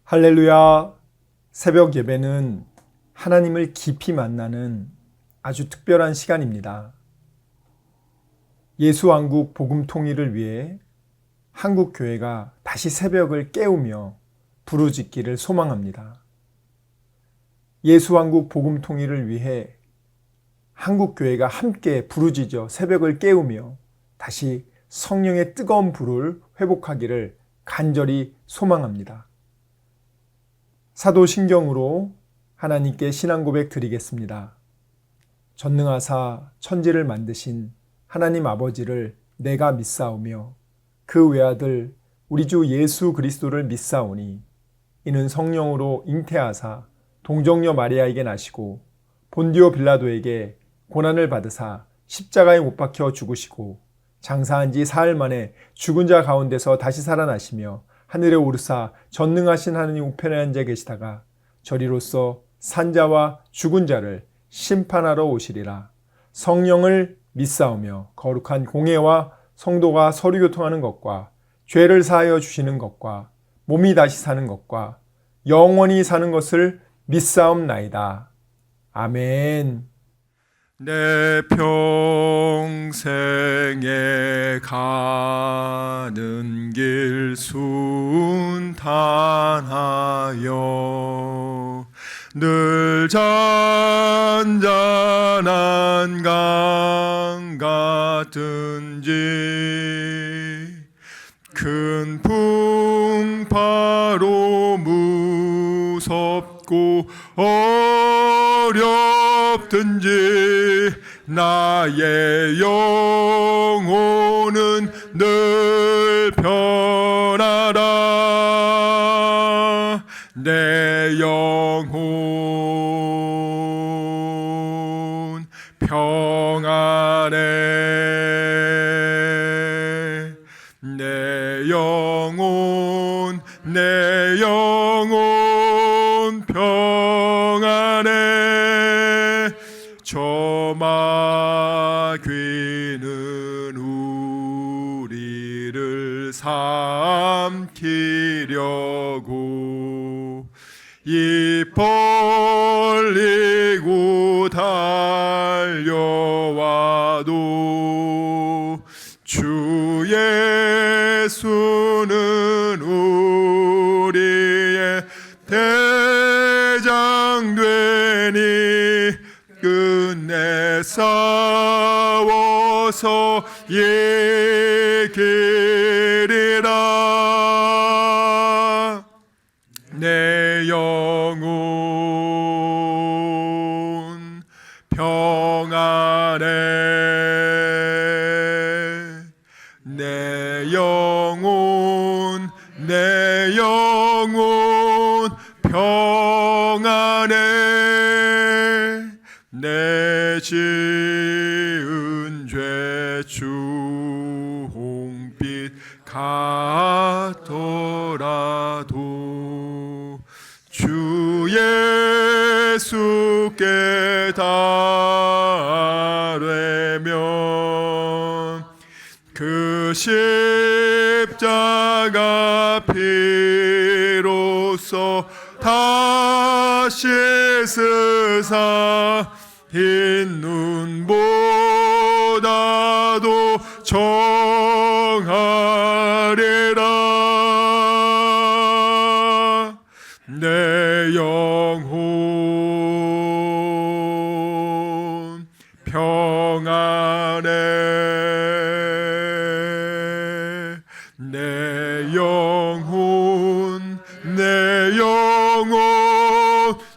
할렐루야. 새벽 예배는 하나님을 깊이 만나는 아주 특별한 시간입니다. 예수왕국 복음 통일을 위해 한국교회가 다시 새벽을 깨우며 부르짖기를 소망합니다. 예수왕국 복음 통일을 위해 한국교회가 함께 부르짖어 새벽을 깨우며 다시 성령의 뜨거운 불을 회복하기를 간절히 소망합니다. 사도신경으로 하나님께 신앙 고백 드리겠습니다. 전능하사 천지를 만드신 하나님 아버지를 내가 믿사오며 그 외아들 우리 주 예수 그리스도를 믿사오니 이는 성령으로 잉태하사 동정녀 마리아에게 나시고 본디오 빌라도에게 고난을 받으사 십자가에 못 박혀 죽으시고 장사한 지 사흘 만에 죽은 자 가운데서 다시 살아나시며 하늘에 오르사 전능하신 하느님 우편에 앉아 계시다가 저리로서 산자와 죽은 자를 심판하러 오시리라. 성령을 믿사오며 거룩한 공회와 성도가 서로 교통하는 것과 죄를 사하여 주시는 것과 몸이 다시 사는 것과 영원히 사는 것을 믿사옵나이다. 아멘. 내 평생에 가는 길 순탄하여 늘 잔잔한 강 같은지 큰 풍파로 무섭고 어렵든지 나의 영혼은 늘 편하라. 내 영혼 평안해. 내 영혼 평안해. 저 마귀는 우리를 삼키려고 입 벌리고 달려와도 주 예수는 우리의 대장 되니 끝내 싸워서 이기리라. 내 영혼 평안해. 내 영혼 평안해. 내 지은 죄 주홍빛 같더라도 주 예수께 달되면 그 십자가 피로써 다시 쓰사 흰 눈보다도 정하리라. 내 영혼 평안해. 내 영혼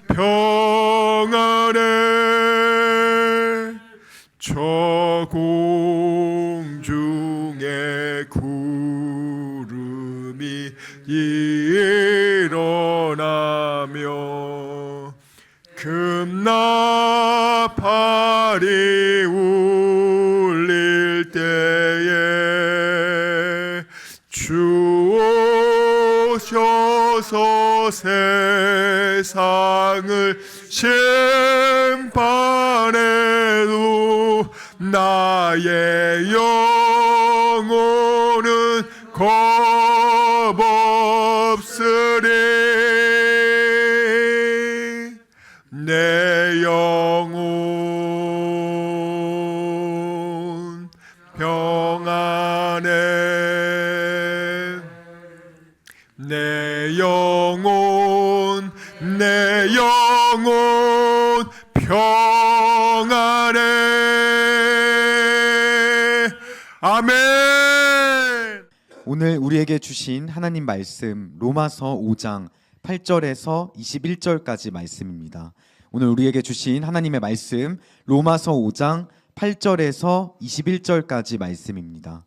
평안해. 저 공중에 구름이 일어나며 금나팔이 울릴 때에 주 오셔서 세상을 심판해도 나의 영혼은 겁없으리. 영혼 평안해. 아멘. 오늘 우리에게 주신 하나님 말씀 로마서 5장 8절에서 21절까지 말씀입니다. 오늘 우리에게 주신 하나님의 말씀 로마서 5장 8절에서 21절까지 말씀입니다.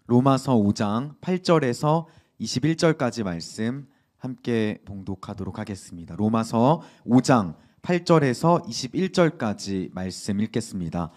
로마서 5장 8절에서 21절까지 말씀 함께 봉독하도록 하겠습니다. 로마서 5장 8절에서 21절까지 말씀 읽겠습니다.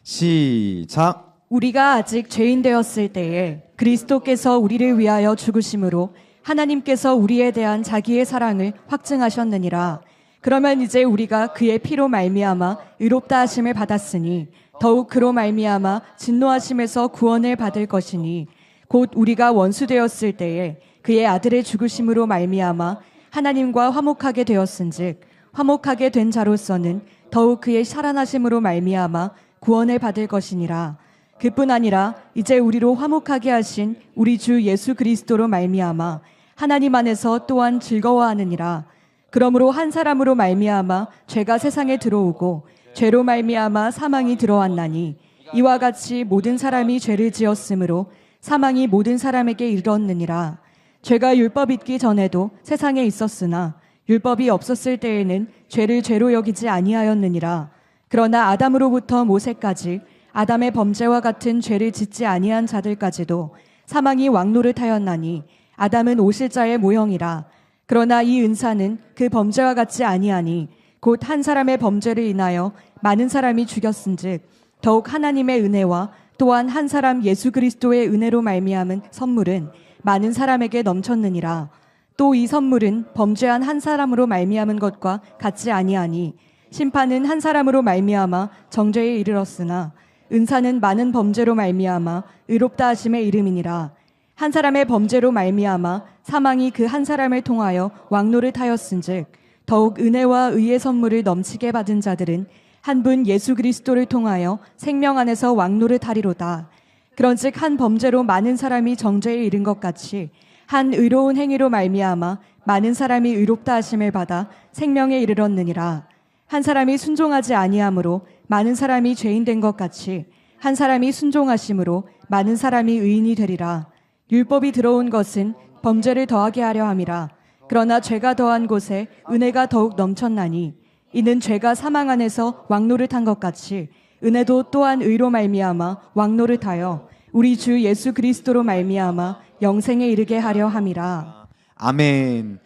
시작. 우리가 아직 죄인 되었을 때에 그리스도께서 우리를 위하여 죽으심으로 하나님께서 우리에 대한 자기의 사랑을 확증하셨느니라. 그러면 이제 우리가 그의 피로 말미암아 의롭다 하심을 받았으니 더욱 그로 말미암아 진노하심에서 구원을 받을 것이니 곧 우리가 원수 되었을 때에 그의 아들의 죽으심으로 말미암아 하나님과 화목하게 되었은즉 화목하게 된 자로서는 더욱 그의 살아나심으로 말미암아 구원을 받을 것이니라. 그뿐 아니라 이제 우리로 화목하게 하신 우리 주 예수 그리스도로 말미암아 하나님 안에서 또한 즐거워하느니라. 그러므로 한 사람으로 말미암아 죄가 세상에 들어오고 죄로 말미암아 사망이 들어왔나니 이와 같이 모든 사람이 죄를 지었으므로 사망이 모든 사람에게 이르렀느니라. 죄가 율법 있기 전에도 세상에 있었으나 율법이 없었을 때에는 죄를 죄로 여기지 아니하였느니라. 그러나 아담으로부터 모세까지 아담의 범죄와 같은 죄를 짓지 아니한 자들까지도 사망이 왕노릇하였나니 아담은 오실자의 모형이라. 그러나 이 은사는 그 범죄와 같지 아니하니 곧 한 사람의 범죄를 인하여 많은 사람이 죽였은즉 더욱 하나님의 은혜와 또한 한 사람 예수 그리스도의 은혜로 말미암은 선물은 많은 사람에게 넘쳤느니라. 또 이 선물은 범죄한 한 사람으로 말미암은 것과 같지 아니하니 심판은 한 사람으로 말미암아 정죄에 이르렀으나 은사는 많은 범죄로 말미암아 의롭다 하심의 이름이니라. 한 사람의 범죄로 말미암아 사망이 그 한 사람을 통하여 왕노릇하였은즉 더욱 은혜와 의의 선물을 넘치게 받은 자들은 한 분 예수 그리스도를 통하여 생명 안에서 왕노릇하리로다. 그런즉 한 범죄로 많은 사람이 정죄에 이른 것 같이 한 의로운 행위로 말미암아 많은 사람이 의롭다 하심을 받아 생명에 이르렀느니라. 한 사람이 순종하지 아니함으로 많은 사람이 죄인 된 것 같이 한 사람이 순종하심으로 많은 사람이 의인이 되리라. 율법이 들어온 것은 범죄를 더하게 하려 함이라. 그러나 죄가 더한 곳에 은혜가 더욱 넘쳤나니 이는 죄가 사망 안에서 왕노릇한 것 같이 은혜도 또한 의로 말미암아 왕노릇하여 우리 주 예수 그리스도로 말미암아 영생에 이르게 하려 함이라. 아멘.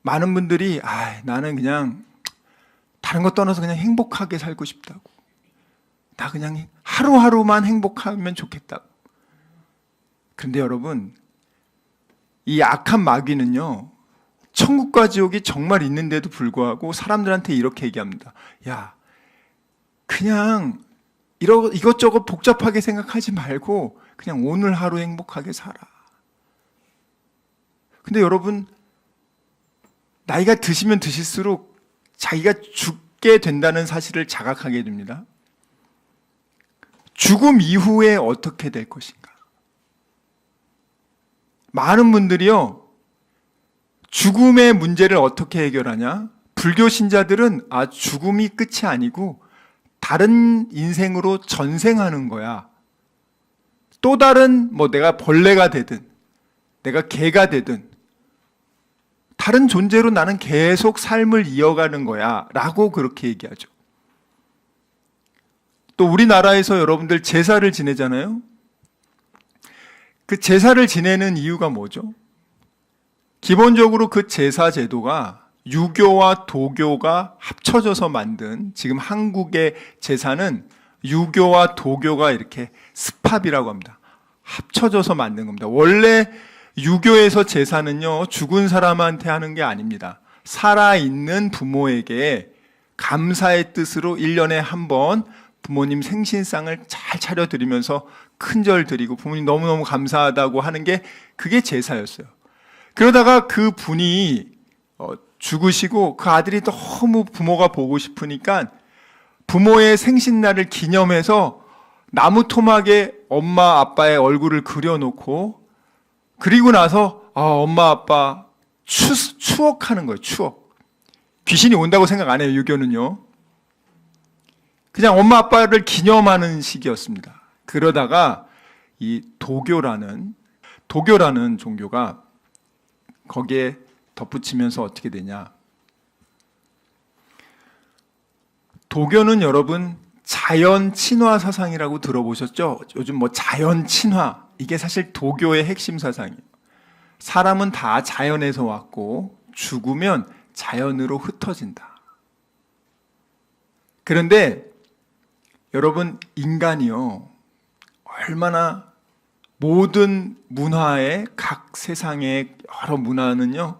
많은 분들이 나는 그냥 다른 거 떠나서 그냥 행복하게 살고 싶다고. 나 그냥 하루하루만 행복하면 좋겠다고. 그런데 여러분, 이 악한 마귀는요, 천국과 지옥이 정말 있는데도 불구하고 사람들한테 이렇게 얘기합니다. 야, 그냥 이것저것 복잡하게 생각하지 말고 그냥 오늘 하루 행복하게 살아. 근데 여러분, 나이가 드시면 드실수록 자기가 죽게 된다는 사실을 자각하게 됩니다. 죽음 이후에 어떻게 될 것인가? 많은 분들이요, 죽음의 문제를 어떻게 해결하냐? 불교 신자들은 죽음이 끝이 아니고 다른 인생으로 전생하는 거야. 또 다른 내가 벌레가 되든 내가 개가 되든 다른 존재로 나는 계속 삶을 이어가는 거야 라고 그렇게 얘기하죠. 또 우리나라에서 여러분들 제사를 지내잖아요. 그 제사를 지내는 이유가 뭐죠? 기본적으로 그 제사 제도가 유교와 도교가 합쳐져서 만든, 지금 한국의 제사는 유교와 도교가 이렇게 스팝이라고 합니다. 합쳐져서 만든 겁니다. 원래 유교에서 제사는요, 죽은 사람한테 하는 게 아닙니다. 살아있는 부모에게 감사의 뜻으로 1년에 한 번 부모님 생신상을 잘 차려드리면서 큰절 드리고 부모님 너무너무 감사하다고 하는 게 그게 제사였어요. 그러다가 그 분이 죽으시고 그 아들이 너무 부모가 보고 싶으니까 부모의 생신날을 기념해서 나무 토막에 엄마 아빠의 얼굴을 그려놓고, 그리고 나서 엄마 아빠 추억하는 거예요. 추억. 귀신이 온다고 생각 안 해요. 유교는요. 그냥 엄마 아빠를 기념하는 시기였습니다. 그러다가 이 도교라는 종교가 거기에 덧붙이면서 어떻게 되냐. 도교는 여러분 자연 친화 사상이라고 들어보셨죠? 요즘 뭐 자연 친화, 이게 사실 도교의 핵심 사상이에요. 사람은 다 자연에서 왔고 죽으면 자연으로 흩어진다. 그런데 여러분, 인간이요, 얼마나 모든 문화의 각 세상의 여러 문화는요,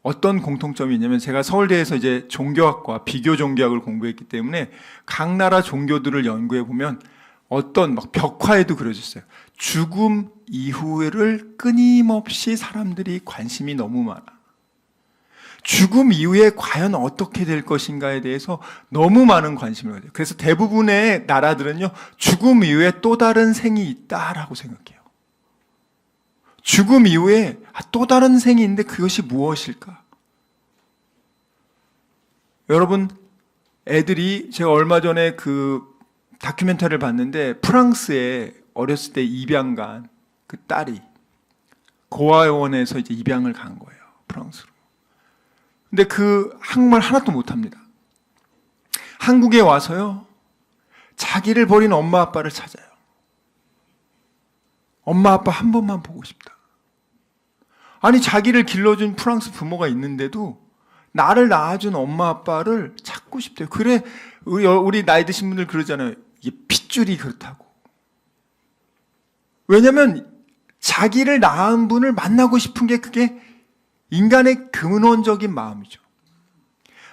어떤 공통점이 있냐면, 제가 서울대에서 이제 종교학과, 비교 종교학을 공부했기 때문에 각 나라 종교들을 연구해 보면 어떤 막 벽화에도 그려졌어요. 죽음 이후를 끊임없이 사람들이 관심이 너무 많아. 죽음 이후에 과연 어떻게 될 것인가에 대해서 너무 많은 관심을 가져요. 그래서 대부분의 나라들은요, 죽음 이후에 또 다른 생이 있다라고 생각해요. 죽음 이후에 또 다른 생이 있는데 그것이 무엇일까? 여러분, 애들이, 제가 얼마 전에 그 다큐멘터리를 봤는데, 프랑스에 어렸을 때 입양 간 그 딸이 고아원에서 이제 입양을 간 거예요. 프랑스로. 근데 그 한국말 하나도 못합니다. 한국에 와서요, 자기를 버린 엄마 아빠를 찾아요. 엄마 아빠 한 번만 보고 싶다. 아니, 자기를 길러준 프랑스 부모가 있는데도 나를 낳아준 엄마 아빠를 찾고 싶대요. 그래, 우리 나이 드신 분들 그러잖아요. 이게 핏줄이 그렇다고. 왜냐면 자기를 낳은 분을 만나고 싶은 게 그게 인간의 근원적인 마음이죠.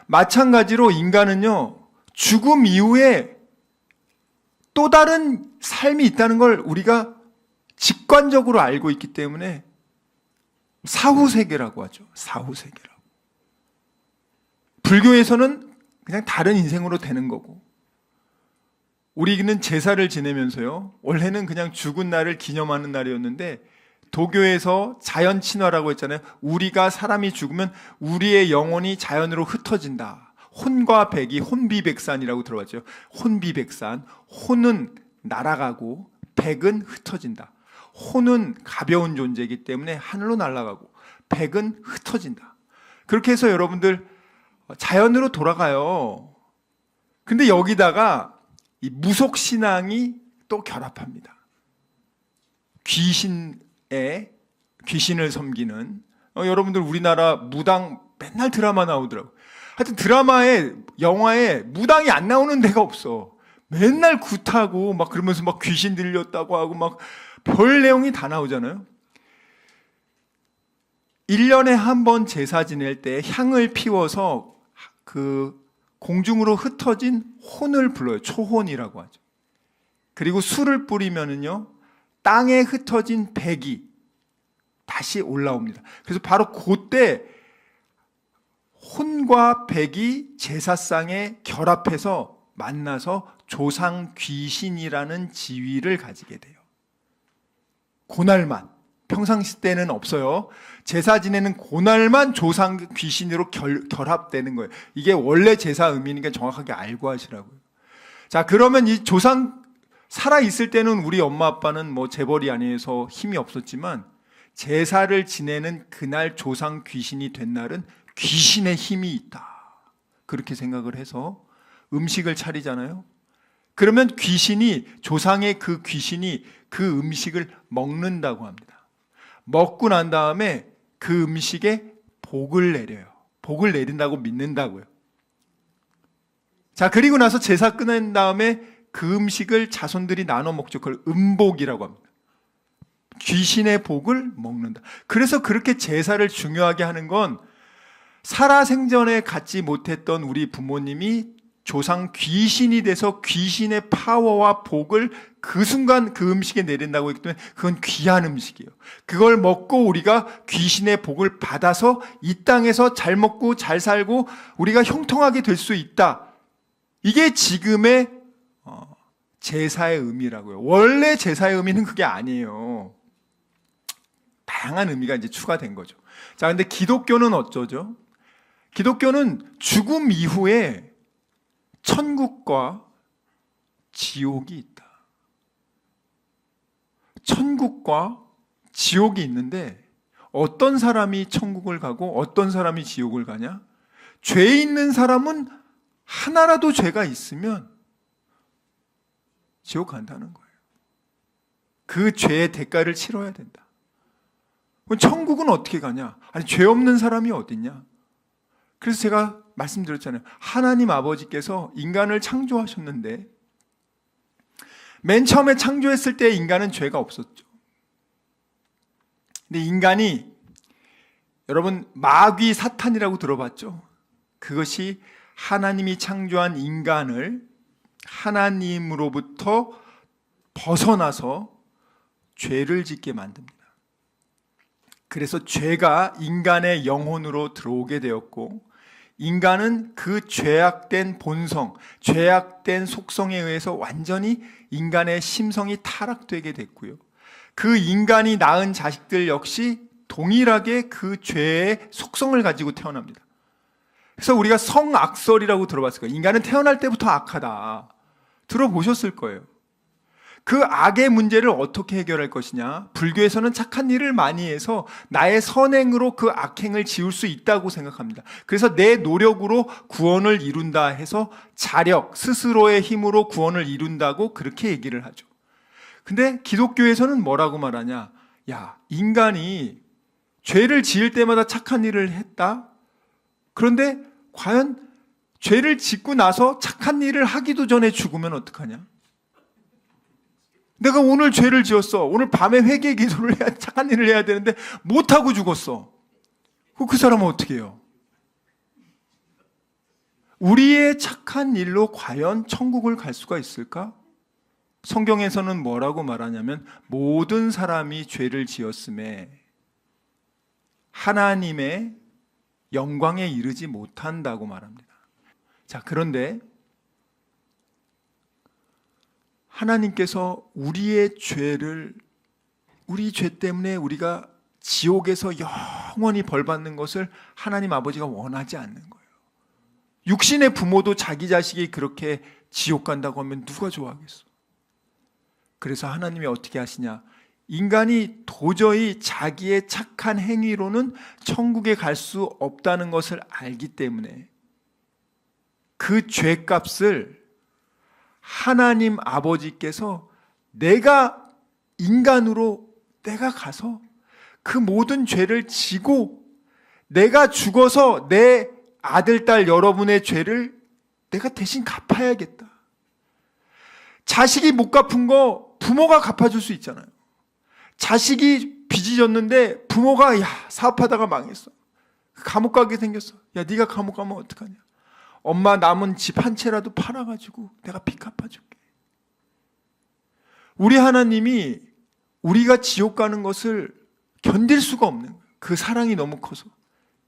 마찬가지로 인간은요, 죽음 이후에 또 다른 삶이 있다는 걸 우리가 직관적으로 알고 있기 때문에 사후세계라고 하죠. 사후세계라고. 불교에서는 그냥 다른 인생으로 되는 거고, 우리는 제사를 지내면서요, 원래는 그냥 죽은 날을 기념하는 날이었는데 도교에서 자연 친화라고 했잖아요. 우리가 사람이 죽으면 우리의 영혼이 자연으로 흩어진다. 혼과 백이 혼비백산이라고 들어봤죠. 혼비백산. 혼은 날아가고 백은 흩어진다. 혼은 가벼운 존재이기 때문에 하늘로 날아가고 백은 흩어진다. 그렇게 해서 여러분들 자연으로 돌아가요. 근데 여기다가 이 무속신앙이 또 결합합니다. 귀신을 섬기는, 여러분들 우리나라 무당 맨날 드라마 나오더라고요. 하여튼 드라마에, 영화에 무당이 안 나오는 데가 없어. 맨날 굿하고 막 그러면서 막 귀신 들렸다고 하고 막 별 내용이 다 나오잖아요. 1년에 한 번 제사 지낼 때 향을 피워서 그 공중으로 흩어진 혼을 불러요. 초혼이라고 하죠. 그리고 술을 뿌리면은요, 땅에 흩어진 백이 다시 올라옵니다. 그래서 바로 그때 혼과 백이 제사상에 결합해서 만나서 조상 귀신이라는 지위를 가지게 돼요. 그날만, 평상시 때는 없어요. 제사 지내는 그날만 조상 귀신으로 결합되는 거예요. 이게 원래 제사 의미니까 정확하게 알고 하시라고요. 자, 그러면 이 조상 살아있을 때는 우리 엄마 아빠는 뭐 재벌이 아니어서 힘이 없었지만, 제사를 지내는 그날 조상 귀신이 된 날은 귀신의 힘이 있다. 그렇게 생각을 해서 음식을 차리잖아요. 그러면 조상의 그 귀신이 그 음식을 먹는다고 합니다. 먹고 난 다음에 그 음식에 복을 내려요. 복을 내린다고 믿는다고요. 자, 그리고 나서 제사 끝난 다음에 그 음식을 자손들이 나눠 먹죠. 그걸 음복이라고 합니다. 귀신의 복을 먹는다. 그래서 그렇게 제사를 중요하게 하는 건, 살아생전에 갖지 못했던 우리 부모님이 조상 귀신이 돼서 귀신의 파워와 복을 그 순간 그 음식에 내린다고 했기 때문에 그건 귀한 음식이에요. 그걸 먹고 우리가 귀신의 복을 받아서 이 땅에서 잘 먹고 잘 살고 우리가 형통하게 될 수 있다. 이게 지금의 제사의 의미라고요. 원래 제사의 의미는 그게 아니에요. 다양한 의미가 이제 추가된 거죠. 자, 근데 기독교는 어쩌죠? 기독교는 죽음 이후에 천국과 지옥이 있다. 천국과 지옥이 있는데 어떤 사람이 천국을 가고 어떤 사람이 지옥을 가냐? 죄 있는 사람은 하나라도 죄가 있으면 지옥 간다는 거예요. 그 죄의 대가를 치러야 된다. 그럼 천국은 어떻게 가냐? 아니, 죄 없는 사람이 어딨냐? 그래서 제가 말씀드렸잖아요. 하나님 아버지께서 인간을 창조하셨는데 맨 처음에 창조했을 때 인간은 죄가 없었죠. 근데 인간이, 여러분 마귀 사탄이라고 들어봤죠? 그것이 하나님이 창조한 인간을 하나님으로부터 벗어나서 죄를 짓게 만듭니다. 그래서 죄가 인간의 영혼으로 들어오게 되었고, 인간은 그 죄악된 본성, 죄악된 속성에 의해서 완전히 인간의 심성이 타락되게 됐고요. 그 인간이 낳은 자식들 역시 동일하게 그 죄의 속성을 가지고 태어납니다. 그래서 우리가 성악설이라고 들어봤을 거예요. 인간은 태어날 때부터 악하다. 들어보셨을 거예요. 그 악의 문제를 어떻게 해결할 것이냐? 불교에서는 착한 일을 많이 해서 나의 선행으로 그 악행을 지울 수 있다고 생각합니다. 그래서 내 노력으로 구원을 이룬다 해서 자력, 스스로의 힘으로 구원을 이룬다고 그렇게 얘기를 하죠. 근데 기독교에서는 뭐라고 말하냐? 야, 인간이 죄를 지을 때마다 착한 일을 했다? 그런데 과연 죄를 짓고 나서 착한 일을 하기도 전에 죽으면 어떡하냐? 내가 오늘 죄를 지었어. 오늘 밤에 회개 기도를 해야, 착한 일을 해야 되는데 못하고 죽었어. 그 사람은 어떻게 해요? 우리의 착한 일로 과연 천국을 갈 수가 있을까? 성경에서는 뭐라고 말하냐면 모든 사람이 죄를 지었음에 하나님의 영광에 이르지 못한다고 말합니다. 자, 그런데 하나님께서 우리의 죄를, 우리 죄 때문에 우리가 지옥에서 영원히 벌받는 것을 하나님 아버지가 원하지 않는 거예요. 육신의 부모도 자기 자식이 그렇게 지옥 간다고 하면 누가 좋아하겠어? 그래서 하나님이 어떻게 하시냐? 인간이 도저히 자기의 착한 행위로는 천국에 갈 수 없다는 것을 알기 때문에 그 죄값을 하나님 아버지께서 내가 인간으로 내가 가서 그 모든 죄를 지고 내가 죽어서 내 아들, 딸 여러분의 죄를 내가 대신 갚아야겠다. 자식이 못 갚은 거 부모가 갚아줄 수 있잖아요. 자식이 빚이 졌는데 부모가, 야, 사업하다가 망했어. 감옥 가게 생겼어. 야, 네가 감옥 가면 어떡하냐? 엄마 남은 집 한 채라도 팔아가지고 내가 빚 갚아줄게. 우리 하나님이 우리가 지옥 가는 것을 견딜 수가 없는 거예요. 그 사랑이 너무 커서.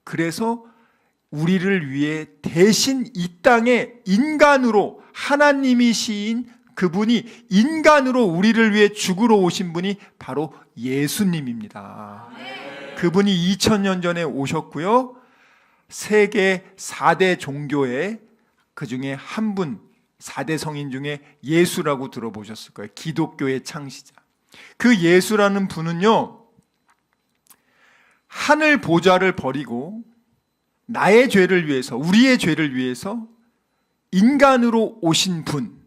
그래서 우리를 위해 대신 이 땅에 인간으로, 하나님이신 그분이 인간으로 우리를 위해 죽으러 오신 분이 바로 예수님입니다. 그분이 2000년 전에 오셨고요. 세계 4대 종교의 그 중에 한 분, 4대 성인 중에 예수라고 들어보셨을 거예요. 기독교의 창시자. 그 예수라는 분은요, 하늘 보좌를 버리고 나의 죄를 위해서, 우리의 죄를 위해서 인간으로 오신 분,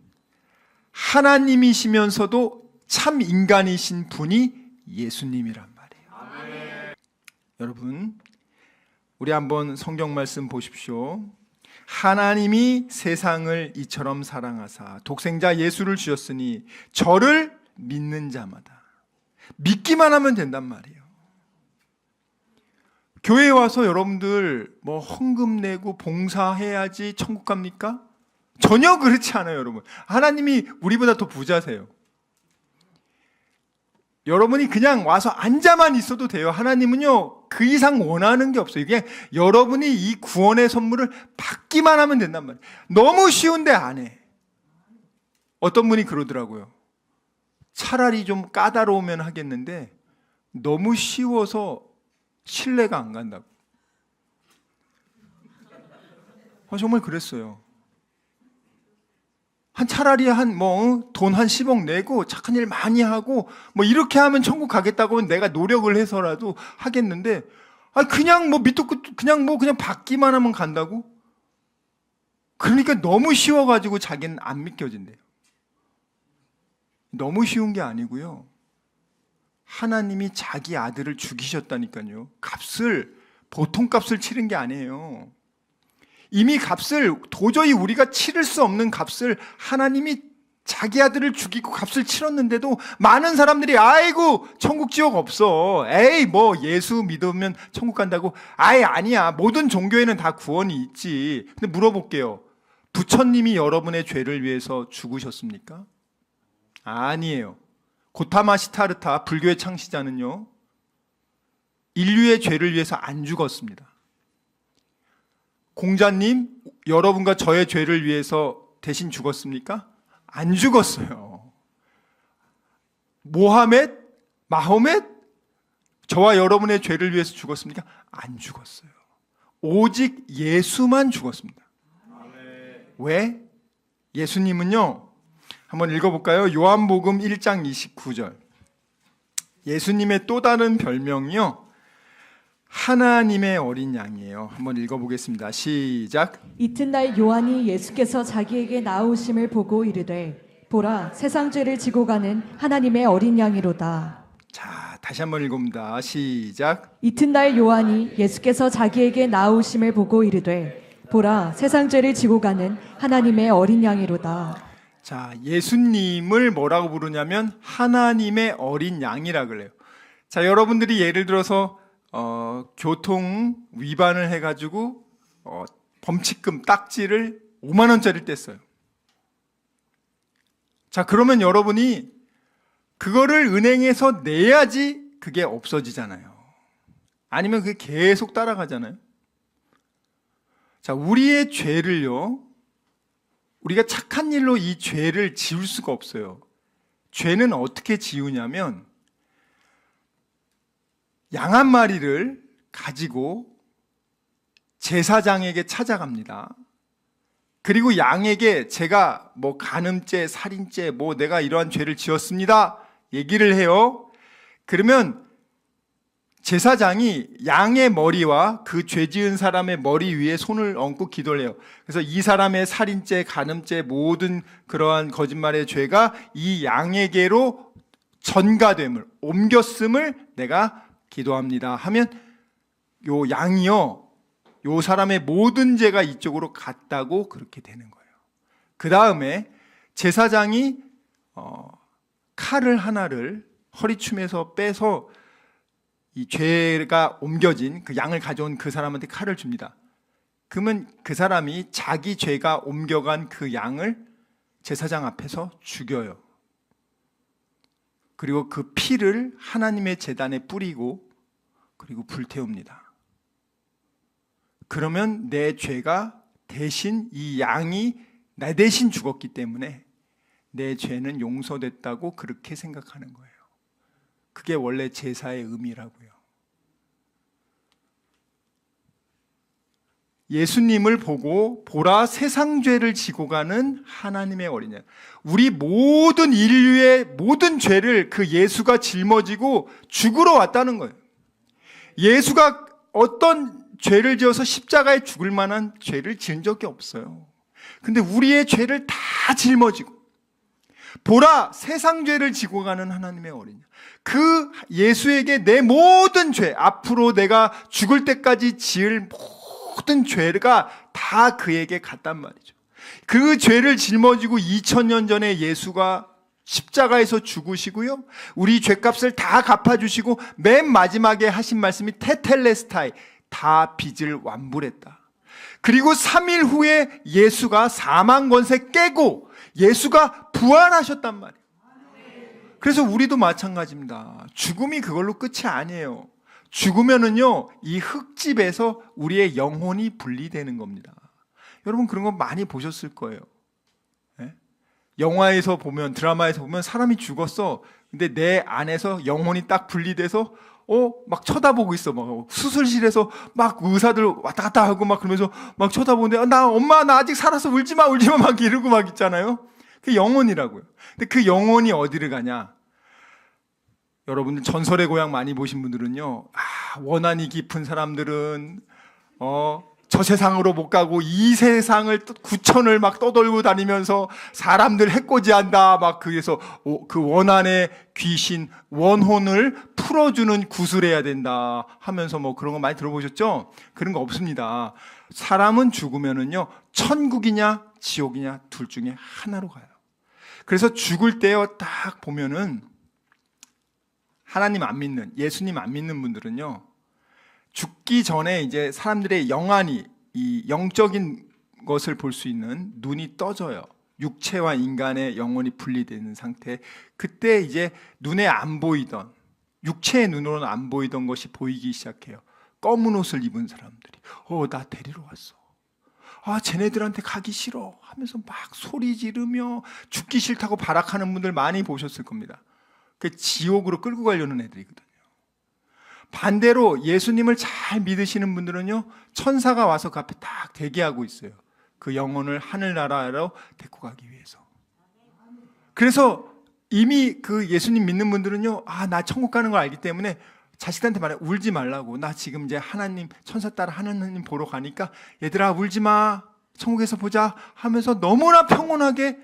하나님이시면서도 참 인간이신 분이 예수님이란 말이에요. 여러분, 우리 한번 성경 말씀 보십시오. 하나님이 세상을 이처럼 사랑하사 독생자 예수를 주셨으니 저를 믿는 자마다, 믿기만 하면 된단 말이에요. 교회에 와서 여러분들 뭐 헌금 내고 봉사해야지 천국 갑니까? 전혀 그렇지 않아요, 여러분. 하나님이 우리보다 더 부자세요. 여러분이 그냥 와서 앉아만 있어도 돼요. 하나님은요, 그 이상 원하는 게 없어요. 그냥 여러분이 이 구원의 선물을 받기만 하면 된단 말이에요. 너무 쉬운데 안 해. 어떤 분이 그러더라고요. 차라리 좀 까다로우면 하겠는데 너무 쉬워서 신뢰가 안 간다고. 정말 그랬어요. 차라리 돈 한 10억 내고 착한 일 많이 하고 이렇게 하면 천국 가겠다고 내가 노력을 해서라도 하겠는데, 그냥 밑도 끝도 그냥 받기만 하면 간다고? 그러니까 너무 쉬워가지고 자기는 안 믿겨진대요. 너무 쉬운 게 아니고요. 하나님이 자기 아들을 죽이셨다니까요. 보통 값을 치른 게 아니에요. 이미 도저히 우리가 치를 수 없는 값을 하나님이 자기 아들을 죽이고 값을 치렀는데도 많은 사람들이 아이고 천국 지옥 없어. 에이 예수 믿으면 천국 간다고. 아니야. 모든 종교에는 다 구원이 있지. 근데 물어볼게요. 부처님이 여러분의 죄를 위해서 죽으셨습니까? 아니에요. 고타마 시타르타 불교의 창시자는요, 인류의 죄를 위해서 안 죽었습니다. 공자님, 여러분과 저의 죄를 위해서 대신 죽었습니까? 안 죽었어요. 마호멧, 저와 여러분의 죄를 위해서 죽었습니까? 안 죽었어요. 오직 예수만 죽었습니다. 왜? 예수님은요, 한번 읽어볼까요? 요한복음 1장 29절. 예수님의 또 다른 별명이요, 하나님의 어린 양이에요. 한번 읽어보겠습니다. 시작. 이튿날 요한이 예수께서 자기에게 나오심을 보고 이르되 보라 세상 죄를 지고 가는 하나님의 어린 양이로다. 자, 다시 한번 읽어봅니다. 시작. 이튿날 요한이 예수께서 자기에게 나오심을 보고 이르되 보라 세상 죄를 지고 가는 하나님의 어린 양이로다. 자, 예수님을 뭐라고 부르냐면 하나님의 어린 양이라 그래요. 자, 여러분들이 예를 들어서 교통 위반을 해가지고 범칙금 딱지를 5만 원짜리 뗐어요. 자, 그러면 여러분이 그거를 은행에서 내야지 그게 없어지잖아요. 아니면 그게 계속 따라가잖아요. 자, 우리의 죄를요, 우리가 착한 일로 이 죄를 지울 수가 없어요. 죄는 어떻게 지우냐면, 양 한 마리를 가지고 제사장에게 찾아갑니다. 그리고 양에게 제가 간음죄, 살인죄, 내가 이러한 죄를 지었습니다. 얘기를 해요. 그러면 제사장이 양의 머리와 그 죄 지은 사람의 머리 위에 손을 얹고 기도를 해요. 그래서 이 사람의 살인죄, 간음죄, 모든 그러한 거짓말의 죄가 이 양에게로 전가됨을, 옮겼음을 내가 기도합니다 하면 요 양이요, 요 사람의 모든 죄가 이쪽으로 갔다고 그렇게 되는 거예요. 그 다음에 제사장이 칼을 하나를 허리춤에서 빼서 이 죄가 옮겨진 그 양을 가져온 그 사람한테 칼을 줍니다. 그러면 그 사람이 자기 죄가 옮겨간 그 양을 제사장 앞에서 죽여요. 그리고 그 피를 하나님의 제단에 뿌리고 그리고 불태웁니다. 그러면 내 죄가 대신, 이 양이 나 대신 죽었기 때문에 내 죄는 용서됐다고 그렇게 생각하는 거예요. 그게 원래 제사의 의미라고요. 예수님을 보고 보라 세상 죄를 지고 가는 하나님의 어린 양. 우리 모든 인류의 모든 죄를 그 예수가 짊어지고 죽으러 왔다는 거예요. 예수가 어떤 죄를 지어서 십자가에 죽을 만한 죄를 지은 적이 없어요. 근데 우리의 죄를 다 짊어지고 보라 세상 죄를 지고 가는 하나님의 어린 양. 그 예수에게 내 모든 죄, 앞으로 내가 죽을 때까지 지을 모든 죄가 다 그에게 갔단 말이죠. 그 죄를 짊어지고 2000년 전에 예수가 십자가에서 죽으시고요, 우리 죄값을 다 갚아주시고 맨 마지막에 하신 말씀이 테텔레스타이, 다 빚을 완불했다. 그리고 3일 후에 예수가 사망 권세 깨고 예수가 부활하셨단 말이에요. 그래서 우리도 마찬가지입니다. 죽음이 그걸로 끝이 아니에요. 죽으면은요, 이 흙집에서 우리의 영혼이 분리되는 겁니다. 여러분 그런 거 많이 보셨을 거예요. 네? 영화에서 보면, 드라마에서 보면 사람이 죽었어. 근데 내 안에서 영혼이 딱 분리돼서 막 쳐다보고 있어. 막 수술실에서 막 의사들 왔다 갔다 하고 막 그러면서 막 쳐다보는데 나 엄마 나 아직 살아서 울지 마 막 이러고 막 있잖아요. 그 영혼이라고요. 근데 그 영혼이 어디를 가냐? 여러분들 전설의 고향 많이 보신 분들은요, 원한이 깊은 사람들은 저 세상으로 못 가고 이 세상을 구천을 막 떠돌고 다니면서 사람들 해코지한다. 막 그래서 그 원한의 귀신, 원혼을 풀어주는 구슬해야 된다 하면서 뭐 그런 거 많이 들어보셨죠? 그런 거 없습니다. 사람은 죽으면은요, 천국이냐 지옥이냐 둘 중에 하나로 가요. 그래서 죽을 때요 딱 보면은 하나님 안 믿는, 예수님 안 믿는 분들은요, 죽기 전에 이제 사람들의 영안이, 이 영적인 것을 볼 수 있는 눈이 떠져요. 육체와 인간의 영혼이 분리되는 상태. 그때 이제 눈에 안 보이던, 육체의 눈으로는 안 보이던 것이 보이기 시작해요. 검은 옷을 입은 사람들이 나 데리러 왔어. 쟤네들한테 가기 싫어 하면서 막 소리 지르며 죽기 싫다고 발악하는 분들 많이 보셨을 겁니다. 그 지옥으로 끌고 가려는 애들이거든요. 반대로 예수님을 잘 믿으시는 분들은요, 천사가 와서 그 앞에 딱 대기하고 있어요. 그 영혼을 하늘나라로 데리고 가기 위해서. 그래서 이미 그 예수님 믿는 분들은요, 나 천국 가는 걸 알기 때문에 자식들한테 말해, 울지 말라고. 나 지금 이제 하나님, 천사 따라 하나님 보러 가니까 얘들아 울지 마, 천국에서 보자 하면서 너무나 평온하게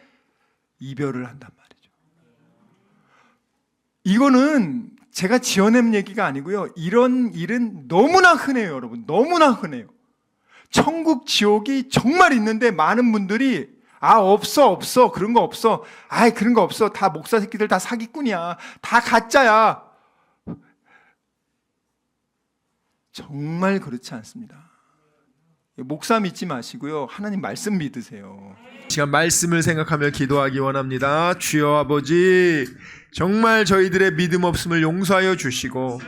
이별을 한단 말이에요. 이거는 제가 지어낸 얘기가 아니고요. 이런 일은 너무나 흔해요, 여러분. 너무나 흔해요. 천국, 지옥이 정말 있는데 많은 분들이 없어. 그런 거 없어. 그런 거 없어. 다 목사 새끼들 다 사기꾼이야. 다 가짜야. 정말 그렇지 않습니다. 목사 믿지 마시고요. 하나님 말씀 믿으세요. 시간 말씀을 생각하며 기도하기 원합니다. 주여 아버지, 정말 저희들의 믿음 없음을 용서하여 주시고,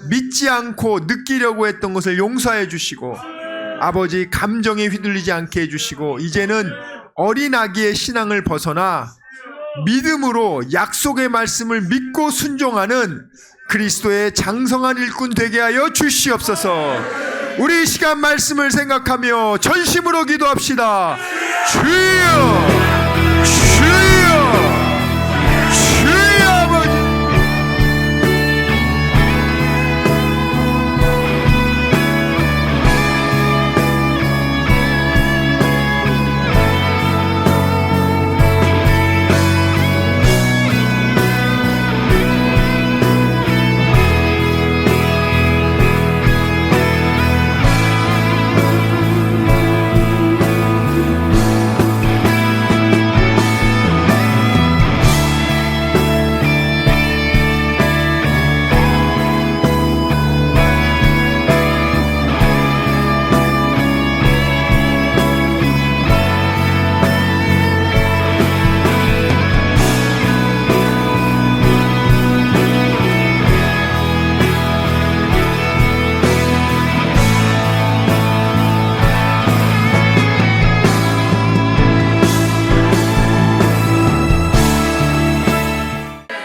믿지 않고 느끼려고 했던 것을 용서해 주시고, 아버지 감정에 휘둘리지 않게 해주시고, 이제는 어린 아기의 신앙을 벗어나 믿음으로 약속의 말씀을 믿고 순종하는 그리스도의 장성한 일꾼 되게 하여 주시옵소서. 우리 이 시간 말씀을 생각하며 전심으로 기도합시다. 주여, 주여, 주여 아버지.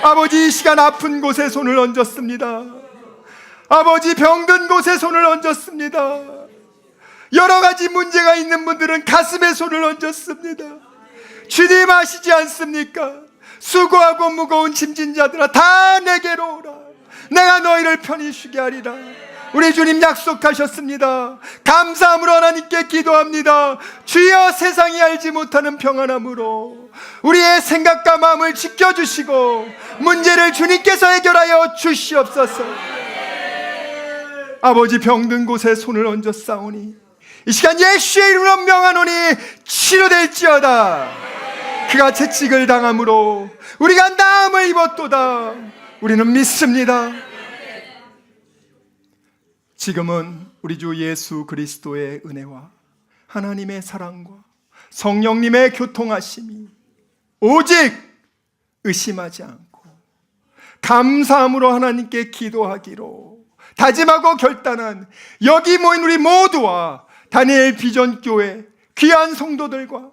아버지, 이 시간 아픈 곳에 손을 얹었습니다. 아버지, 병든 곳에 손을 얹었습니다. 여러 가지 문제가 있는 분들은 가슴에 손을 얹었습니다. 주님 아시지 않습니까? 수고하고 무거운 짐진 자들아 다 내게로 오라. 내가 너희를 편히 쉬게 하리라. 우리 주님 약속하셨습니다. 감사함으로 하나님께 기도합니다. 주여, 세상이 알지 못하는 평안함으로 우리의 생각과 마음을 지켜주시고 문제를 주님께서 해결하여 주시옵소서. 아버지, 병든 곳에 손을 얹어 싸우니 이 시간 예수의 이름으로 명하노니 치료될지어다. 그가 채찍을 당함으로 우리가 나음을 입었도다. 우리는 믿습니다. 지금은 우리 주 예수 그리스도의 은혜와 하나님의 사랑과 성령님의 교통하심이 오직 의심하지 않고 감사함으로 하나님께 기도하기로 다짐하고 결단한 여기 모인 우리 모두와 다니엘 비전교회 귀한 성도들과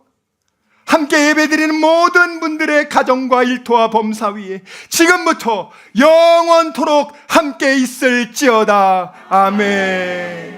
함께 예배드리는 모든 분들의 가정과 일터와 범사 위에 지금부터 영원토록 함께 있을지어다. 아멘.